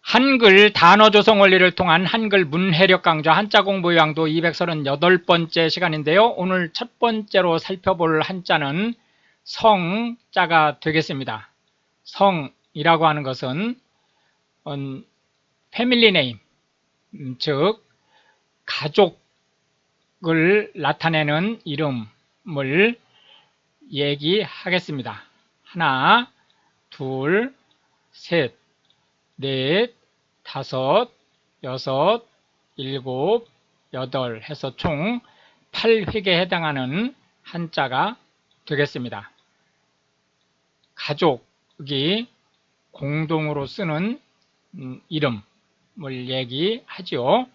한글 단어 조성 원리를 통한 한글 문해력 강좌 한자 공부 요양도 238번째 시간인데요. 오늘 첫 번째로 살펴볼 한자는 성자가 되겠습니다. 성이라고 하는 것은 패밀리 네임, 즉 가족을 나타내는 이름을 얘기하겠습니다. 하나, 둘, 셋, 넷, 다섯, 여섯, 일곱, 여덟 해서 총 8획에 해당하는 한자가 되겠습니다. 가족이 공동으로 쓰는 이름을 얘기하죠.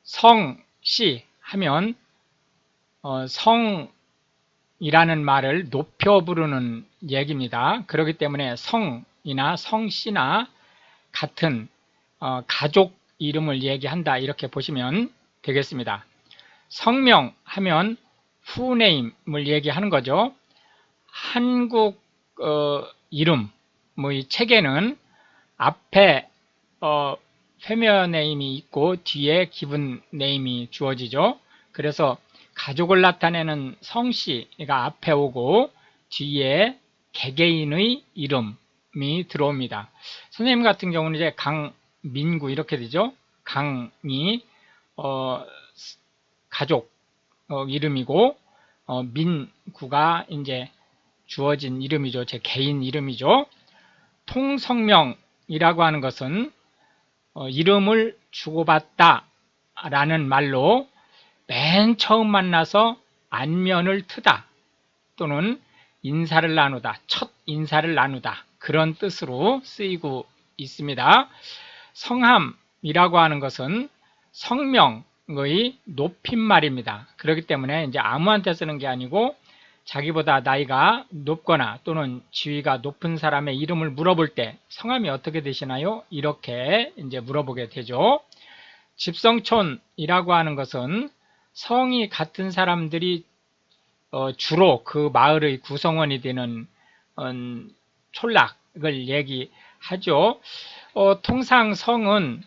성씨 하면 성이라는 말을 높여 부르는 얘기입니다. 그렇기 때문에 성이나 성씨나 같은 가족 이름을 얘기한다 이렇게 보시면 되겠습니다. 성명 하면 후네임을 얘기하는 거죠. 한국 이름 이 책에는 앞에 페미어네임이 있고 뒤에 기분 네임이 주어지죠. 그래서 가족을 나타내는 성씨가 앞에 오고 뒤에 개개인의 이름이 들어옵니다. 선생님 같은 경우는 이제 강민구 이렇게 되죠. 강이 가족 이름이고 민구가 이제 주어진 이름이죠. 제 개인 이름이죠. 통성명이라고 하는 것은 이름을 주고받다 라는 말로 맨 처음 만나서 안면을 트다 또는 인사를 나누다, 첫 인사를 나누다 그런 뜻으로 쓰이고 있습니다. 성함이라고 하는 것은 성명의 높임말입니다. 그렇기 때문에 이제 아무한테 쓰는 게 아니고 자기보다 나이가 높거나 또는 지위가 높은 사람의 이름을 물어볼 때 성함이 어떻게 되시나요? 이렇게 이제 물어보게 되죠. 집성촌이라고 하는 것은 성이 같은 사람들이 주로 그 마을의 구성원이 되는 촌락을 얘기하죠. 통상 성은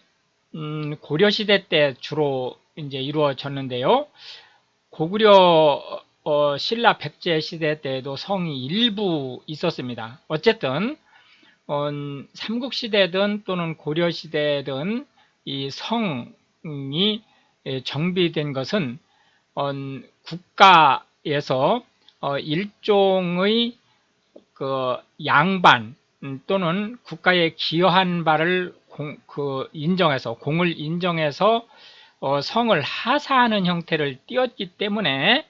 고려시대 때 주로 이제 이루어졌는데요. 고구려 신라 백제 시대 때에도 성이 일부 있었습니다. 어쨌든 삼국시대든 또는 고려시대든 이 성이 정비된 것은 국가에서 일종의 그 양반 또는 국가에 기여한 바를 인정해서 공을 인정해서 성을 하사하는 형태를 띄었기 때문에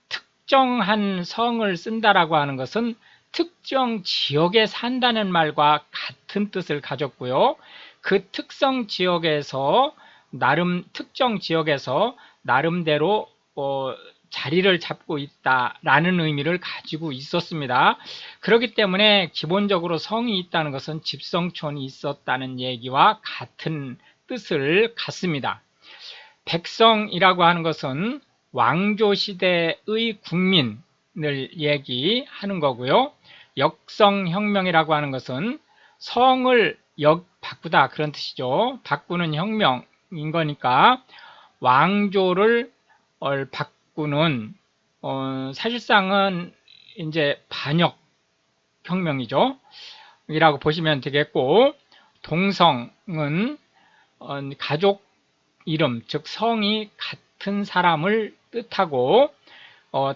특정한 성을 쓴다라고 하는 것은 특정 지역에 산다는 말과 같은 뜻을 가졌고요. 그 특정 지역에서 나름대로 자리를 잡고 있다라는 의미를 가지고 있었습니다. 그렇기 때문에 기본적으로 성이 있다는 것은 집성촌이 있었다는 얘기와 같은 뜻을 갖습니다. 백성이라고 하는 것은 왕조시대의 국민을 얘기하는 거고요. 역성혁명이라고 하는 것은 성을 바꾸다 그런 뜻이죠. 바꾸는 혁명인 거니까 왕조를 바꾸는 사실상은 이제 반역혁명이죠. 이라고 보시면 되겠고, 동성은 가족 이름, 즉 성이 같은 사람을 뜻하고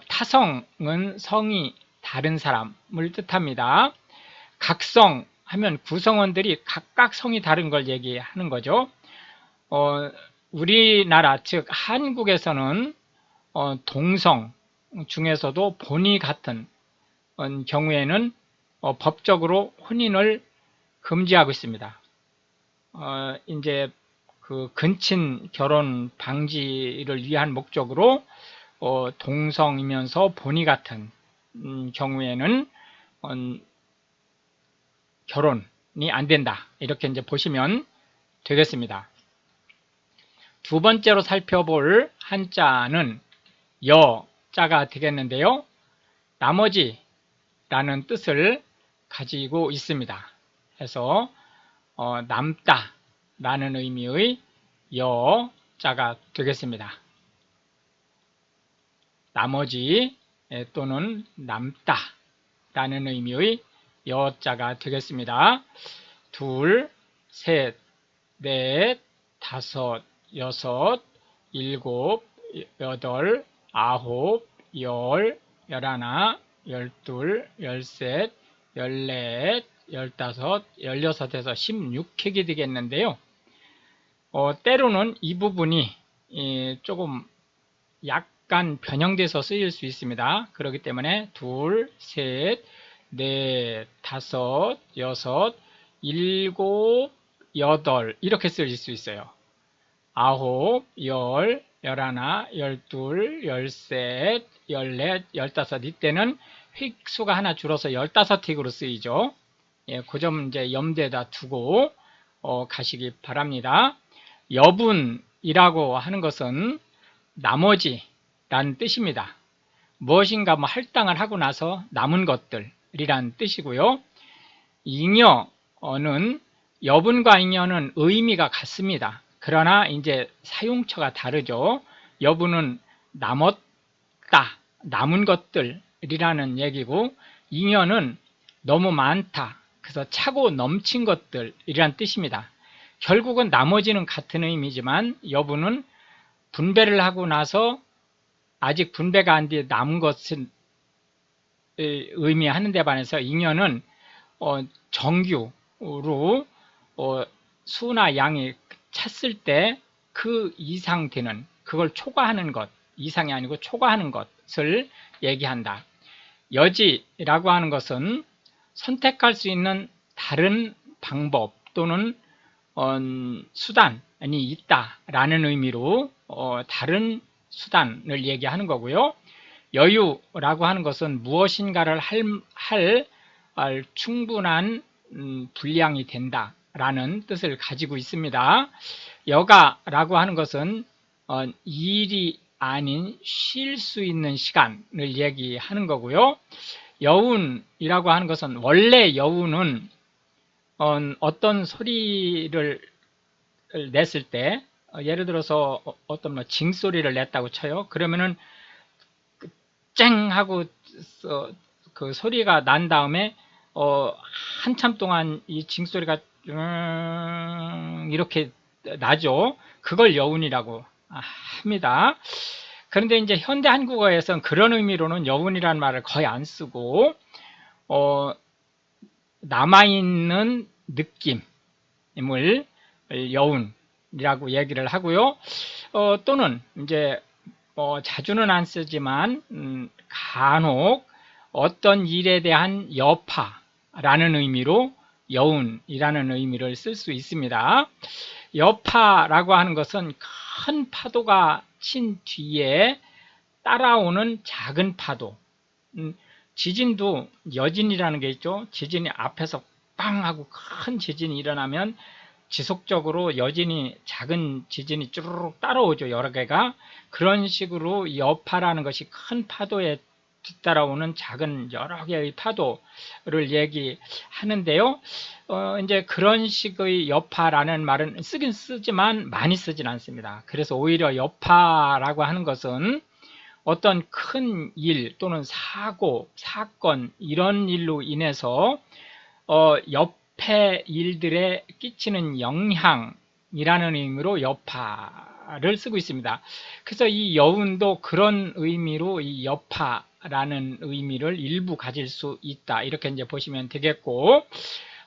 타성은 성이 다른 사람을 뜻합니다. 각성 하면 구성원들이 각각 성이 다른 걸 얘기하는 거죠. 우리나라 즉 한국에서는 동성 중에서도 본이 같은 경우에는 법적으로 혼인을 금지하고 있습니다. 이제 그 근친 결혼 방지를 위한 목적으로 동성이면서 본이 같은 경우에는 결혼이 안 된다. 이렇게 이제 보시면 되겠습니다. 두 번째로 살펴볼 한자는 여자가 되겠는데요. 나머지라는 뜻을 가지고 있습니다. 해서 남다 라는 의미의 여자가 되겠습니다. 나머지 또는 남다 라는 의미의 여자가 되겠습니다. 둘, 셋, 넷, 다섯, 여섯, 일곱, 여덟, 아홉, 열, 열하나, 열둘, 열셋, 열넷, 열다섯, 열여섯에서 16획이 되겠는데요. 때로는 이 부분이 조금 약간 변형돼서 쓰일 수 있습니다. 그렇기 때문에 둘, 셋, 넷, 다섯, 여섯, 일곱, 여덟 이렇게 쓰일 수 있어요. 아홉, 열, 열하나, 열둘, 열셋, 열넷, 열다섯 이때는 획수가 하나 줄어서 15획으로 쓰이죠. 예, 그 점 이제 염두에다 두고 가시기 바랍니다. 여분이라고 하는 것은 나머지라는 뜻입니다. 무엇인가 할당을 하고 나서 남은 것들이란 뜻이고요. 잉여는 여분과 잉여는 의미가 같습니다. 그러나 이제 사용처가 다르죠. 여분은 남았다, 남은 것들이라는 얘기고 잉여는 너무 많다, 그래서 차고 넘친 것들이란 뜻입니다. 결국은 나머지는 같은 의미지만 여분은 분배를 하고 나서 아직 분배가 안 돼 남은 것을 의미하는 데 반해서 잉여는 정규로 수나 양이 찼을 때 그 이상 되는, 그걸 초과하는 것, 이상이 아니고 초과하는 것을 얘기한다. 여지라고 하는 것은 선택할 수 있는 다른 방법 또는 수단이 있다라는 의미로 다른 수단을 얘기하는 거고요. 여유라고 하는 것은 무엇인가를 할 충분한 분량이 된다라는 뜻을 가지고 있습니다. 여가라고 하는 것은 일이 아닌 쉴 수 있는 시간을 얘기하는 거고요. 여운이라고 하는 것은 원래 여운은 어떤 소리를 냈을 때 예를 들어서 어떤 징소리를 냈다고 쳐요. 그러면은 쨍 하고 그 소리가 난 다음에 한참 동안 이 징소리가 이렇게 나죠. 그걸 여운이라고 합니다. 그런데 이제 현대 한국어에서는 그런 의미로는 여운이라는 말을 거의 안 쓰고 남아있는 느낌을 여운이라고 얘기를 하고요. 또는 이제 자주는 안 쓰지만 간혹 어떤 일에 대한 여파라는 의미로 여운이라는 의미를 쓸 수 있습니다. 여파라고 하는 것은 큰 파도가 친 뒤에 따라오는 작은 파도. 지진도 여진이라는 게 있죠. 지진이 앞에서 빵 하고 큰 지진이 일어나면 지속적으로 여진이, 작은 지진이 쭈르륵 따라오죠. 여러 개가. 그런 식으로 여파라는 것이 큰 파도에 뒤따라오는 작은 여러 개의 파도를 얘기하는데요. 이제 그런 식의 여파라는 말은 쓰긴 쓰지만 많이 쓰진 않습니다. 그래서 오히려 여파라고 하는 것은 어떤 큰 일 또는 사고, 사건 이런 일로 인해서 옆에 일들에 끼치는 영향이라는 의미로 여파를 쓰고 있습니다. 그래서 이 여운도 그런 의미로 이 여파라는 의미를 일부 가질 수 있다. 이렇게 이제 보시면 되겠고,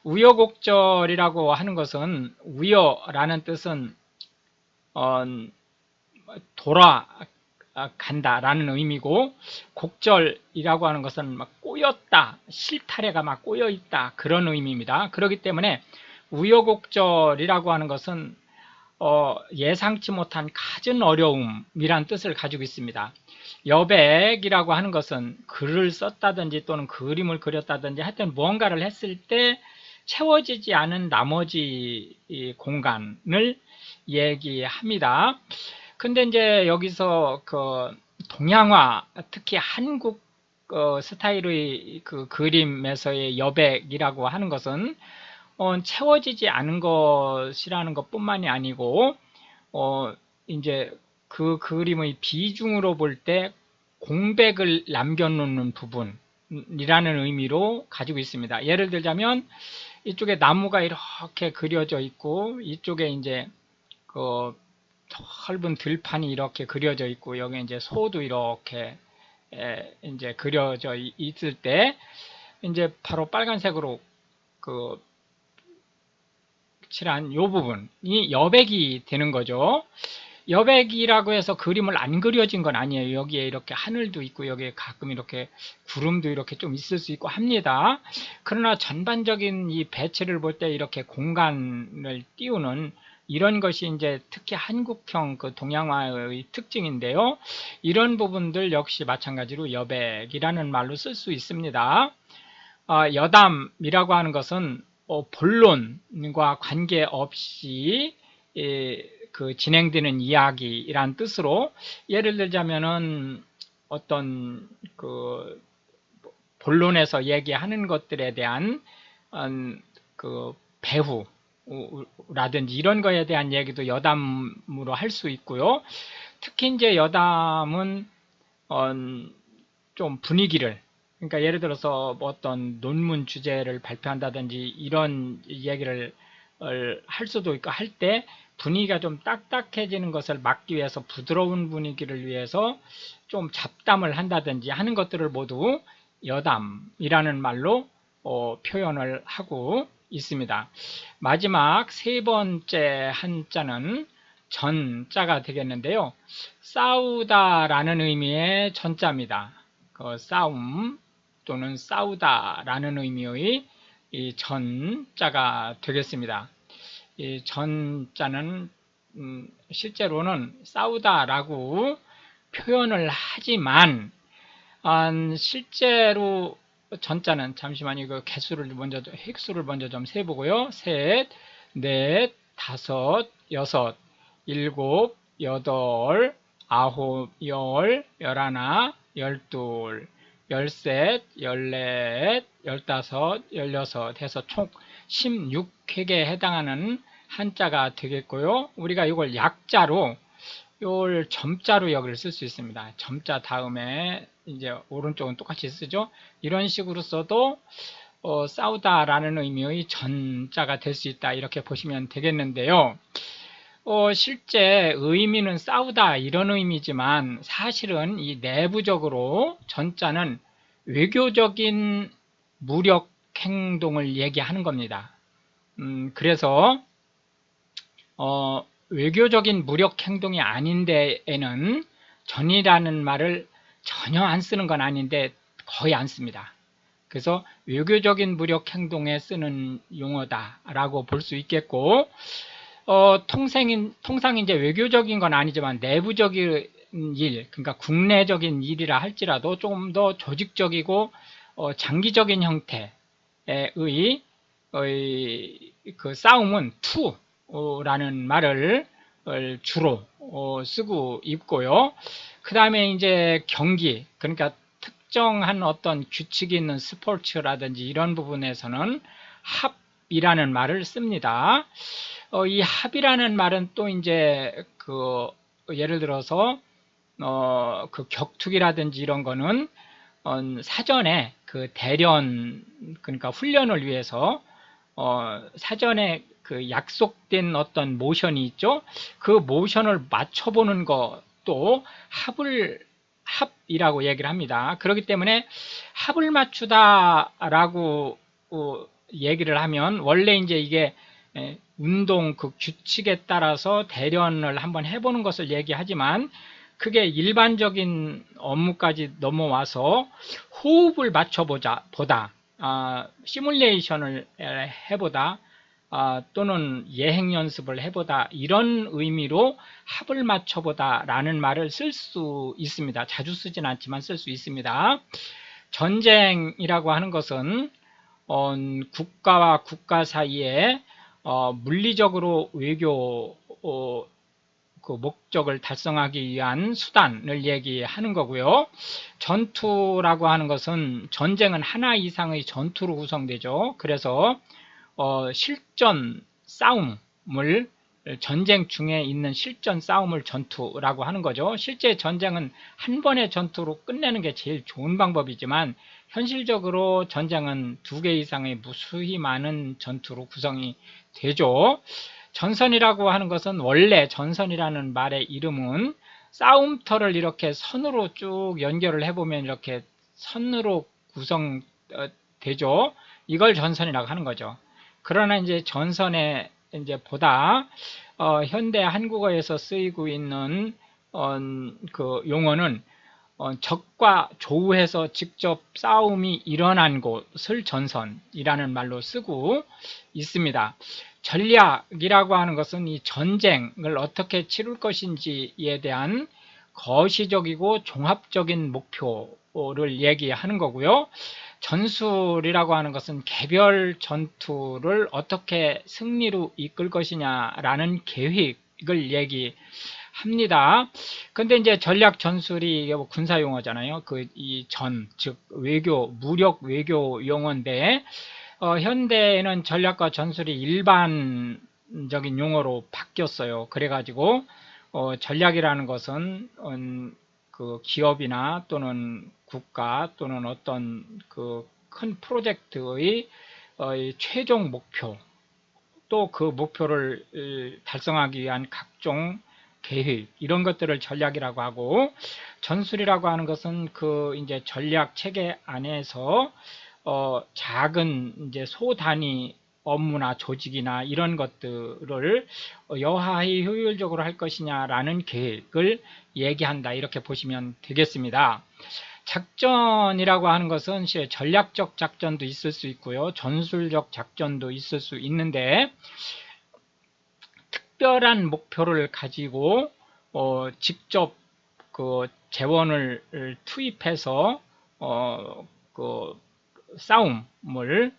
우여곡절이라고 하는 것은 우여라는 뜻은 돌아간다라는 의미고, 곡절이라고 하는 것은 막 꼬였다, 실타래가 막 꼬여 있다 그런 의미입니다. 그렇기 때문에 우여곡절이라고 하는 것은 예상치 못한 갖은 어려움이란 뜻을 가지고 있습니다. 여백이라고 하는 것은 글을 썼다든지 또는 그림을 그렸다든지 하여튼 무언가를 했을 때 채워지지 않은 나머지 공간을 얘기합니다. 근데 이제 여기서 그 동양화, 특히 한국 스타일의 그 그림에서의 여백이라고 하는 것은 채워지지 않은 것이라는 것뿐만이 아니고 이제 그 그림의 비중으로 볼 때 공백을 남겨놓는 부분이라는 의미로 가지고 있습니다. 예를 들자면 이쪽에 나무가 이렇게 그려져 있고 이쪽에 이제 그 넓은 들판이 이렇게 그려져 있고 여기 이제 소도 이렇게 이제 그려져 있을 때 이제 바로 빨간색으로 그 칠한 요 부분이 여백이 되는 거죠. 여백이라고 해서 그림을 안 그려진 건 아니에요. 여기에 이렇게 하늘도 있고 여기에 가끔 이렇게 구름도 이렇게 좀 있을 수 있고 합니다. 그러나 전반적인 이 배치를 볼 때 이렇게 공간을 띄우는 이런 것이 이제 특히 한국형 그 동양화의 특징인데요. 이런 부분들 역시 마찬가지로 여백이라는 말로 쓸 수 있습니다. 여담이라고 하는 것은 본론과 관계없이 그 진행되는 이야기란 뜻으로, 예를 들자면은 어떤 그 본론에서 얘기하는 것들에 대한 그 배후라든지 이런 거에 대한 얘기도 여담으로 할 수 있고요. 특히 이제 여담은 좀 분위기를, 그러니까 예를 들어서 뭐 어떤 논문 주제를 발표한다든지 이런 얘기를 할 수도 있고 할 때 분위기가 좀 딱딱해지는 것을 막기 위해서 부드러운 분위기를 위해서 좀 잡담을 한다든지 하는 것들을 모두 여담이라는 말로 표현을 하고 있습니다. 마지막 세 번째 한자는 전자가 되겠는데요. 싸우다라는 의미의 전자입니다. 싸움 또는 싸우다라는 의미의 이 전자가 되겠습니다. 이 전자는 실제로는 싸우다라고 표현을 하지만 실제로 전자는, 잠시만요, 이거 획수를 먼저 좀 세보고요. 셋, 넷, 다섯, 여섯, 일곱, 여덟, 아홉, 열, 열하나, 열둘, 열셋, 열넷, 열다섯, 열여섯 해서 총 16획에 해당하는 한자가 되겠고요. 우리가 이걸 약자로, 이걸 점자로 여기를 쓸 수 있습니다. 점자 다음에 이제 오른쪽은 똑같이 쓰죠. 이런 식으로 써도 싸우다라는 의미의 전자가 될 수 있다, 이렇게 보시면 되겠는데요. 실제 의미는 싸우다 이런 의미지만 사실은 이 내부적으로 전자는 외교적인 무력 행동을 얘기하는 겁니다. 그래서 외교적인 무력 행동이 아닌 데에는 전이라는 말을 전혀 안 쓰는 건 아닌데 거의 안 씁니다. 그래서 외교적인 무력 행동에 쓰는 용어다라고 볼 수 있겠고, 통상 이제 외교적인 건 아니지만 내부적인 일, 그러니까 국내적인 일이라 할지라도 조금 더 조직적이고 장기적인 형태의 그 싸움은 투라는 말을 주로 쓰고 있고요. 그 다음에 이제 경기, 그러니까 특정한 어떤 규칙이 있는 스포츠라든지 이런 부분에서는 합이라는 말을 씁니다. 이 합이라는 말은 또 이제 예를 들어서 그 격투기라든지 이런 거는 사전에 그 대련, 그러니까 훈련을 위해서 사전에 그 약속된 어떤 모션이 있죠. 그 모션을 맞춰보는 것도 합이라고 얘기를 합니다. 그렇기 때문에 합을 맞추다라고 얘기를 하면 원래 이제 이게 운동 그 규칙에 따라서 대련을 한번 해보는 것을 얘기하지만, 그게 일반적인 업무까지 넘어와서 호흡을 맞춰보다, 시뮬레이션을 해보다, 또는 예행 연습을 해보다, 이런 의미로 합을 맞춰보다 라는 말을 쓸 수 있습니다. 자주 쓰진 않지만 쓸 수 있습니다. 전쟁이라고 하는 것은 국가와 국가 사이에 물리적으로 외교 그 목적을 달성하기 위한 수단을 얘기하는 거고요. 전투라고 하는 것은 전쟁은 하나 이상의 전투로 구성되죠. 그래서 실전 싸움을 전쟁 중에 있는 실전 싸움을 전투라고 하는 거죠. 실제 전쟁은 한 번의 전투로 끝내는 게 제일 좋은 방법이지만 현실적으로 전쟁은 2개 이상의 무수히 많은 전투로 구성이 되죠. 전선이라고 하는 것은 원래 전선이라는 말의 이름은 싸움터를 이렇게 선으로 쭉 연결을 해보면 이렇게 선으로 구성되죠. 이걸 전선이라고 하는 거죠. 그러나 이제 전선에 이제 보다 현대 한국어에서 쓰이고 있는 그 용어는 적과 조우해서 직접 싸움이 일어난 곳을 전선이라는 말로 쓰고 있습니다. 전략이라고 하는 것은 이 전쟁을 어떻게 치룰 것인지에 대한 거시적이고 종합적인 목표를 얘기하는 거고요. 전술이라고 하는 것은 개별 전투를 어떻게 승리로 이끌 것이냐라는 계획을 얘기합니다. 근데 이제 전략 전술이 군사 용어잖아요. 즉 외교, 무력 외교 용어인데 현대에는 전략과 전술이 일반적인 용어로 바뀌었어요. 그래가지고 전략이라는 것은 그 기업이나 또는 국가 또는 어떤 그 큰 프로젝트의 최종 목표 또 그 목표를 달성하기 위한 각종 계획 이런 것들을 전략이라고 하고 전술이라고 하는 것은 그 이제 전략 체계 안에서 작은 이제 소단위 업무나 조직이나 이런 것들을 여하히 효율적으로 할 것이냐라는 계획을 얘기한다. 이렇게 보시면 되겠습니다. 작전이라고 하는 것은 전략적 작전도 있을 수 있고요. 전술적 작전도 있을 수 있는데 특별한 목표를 가지고 직접 그 재원을 투입해서 그 싸움을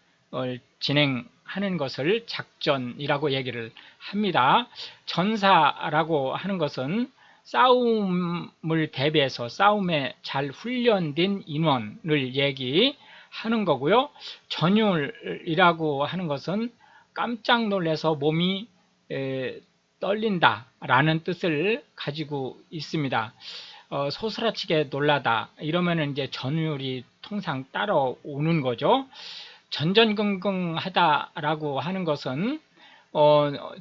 진행하는 것을 작전이라고 얘기를 합니다. 전사라고 하는 것은 싸움을 대비해서 싸움에 잘 훈련된 인원을 얘기하는 거고요. 전율이라고 하는 것은 깜짝 놀라서 몸이 떨린다 라는 뜻을 가지고 있습니다. 소스라치게 놀라다 이러면 이제 전율이 통상 따라오는 거죠. 전전긍긍하다라고 하는 것은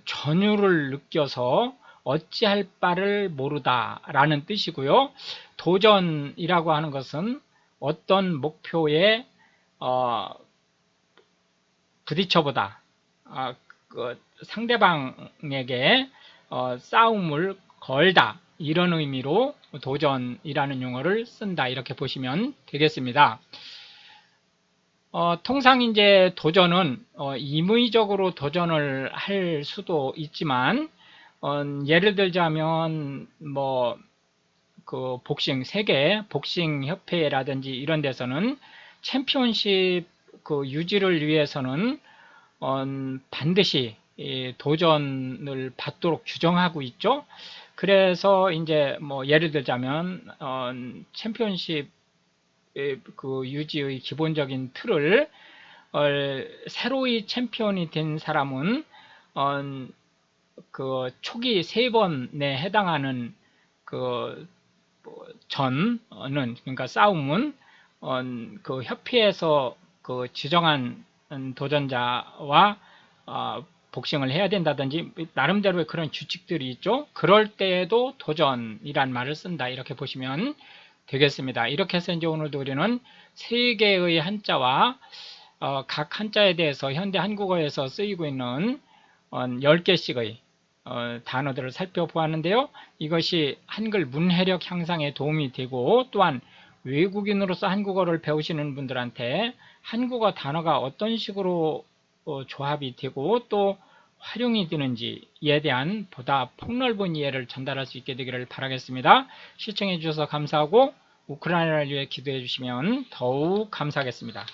전율을 느껴서 어찌할 바를 모르다 라는 뜻이고요. 도전이라고 하는 것은 어떤 목표에 부딪혀보다 상대방에게 싸움을 걸다 이런 의미로 도전이라는 용어를 쓴다 이렇게 보시면 되겠습니다. 통상 이제 도전은 임의적으로 도전을 할 수도 있지만 예를 들자면 그 복싱 세계 복싱 협회라든지 이런 데서는 챔피언십 그 유지를 위해서는 반드시 도전을 받도록 규정하고 있죠. 그래서 이제 예를 들자면 챔피언십 그 유지의 기본적인 틀을 새로이 챔피언이 된 사람은 그 초기 3번에 해당하는 그 전은 그러니까 싸움은 그 협회에서 그 지정한 도전자와 복싱을 해야 된다든지 나름대로의 그런 규칙들이 있죠. 그럴 때에도 도전이란 말을 쓴다 이렇게 보시면 되겠습니다. 이렇게 해서 이제 오늘도 우리는 3개의 한자와 각 한자에 대해서 현대 한국어에서 쓰이고 있는 10개씩의 단어들을 살펴보았는데요. 이것이 한글 문해력 향상에 도움이 되고 또한 외국인으로서 한국어를 배우시는 분들한테 한국어 단어가 어떤 식으로 조합이 되고 또 활용이 되는지에 대한 보다 폭넓은 이해를 전달할 수 있게 되기를 바라겠습니다. 시청해 주셔서 감사하고 우크라이나를 위해 기도해 주시면 더욱 감사하겠습니다.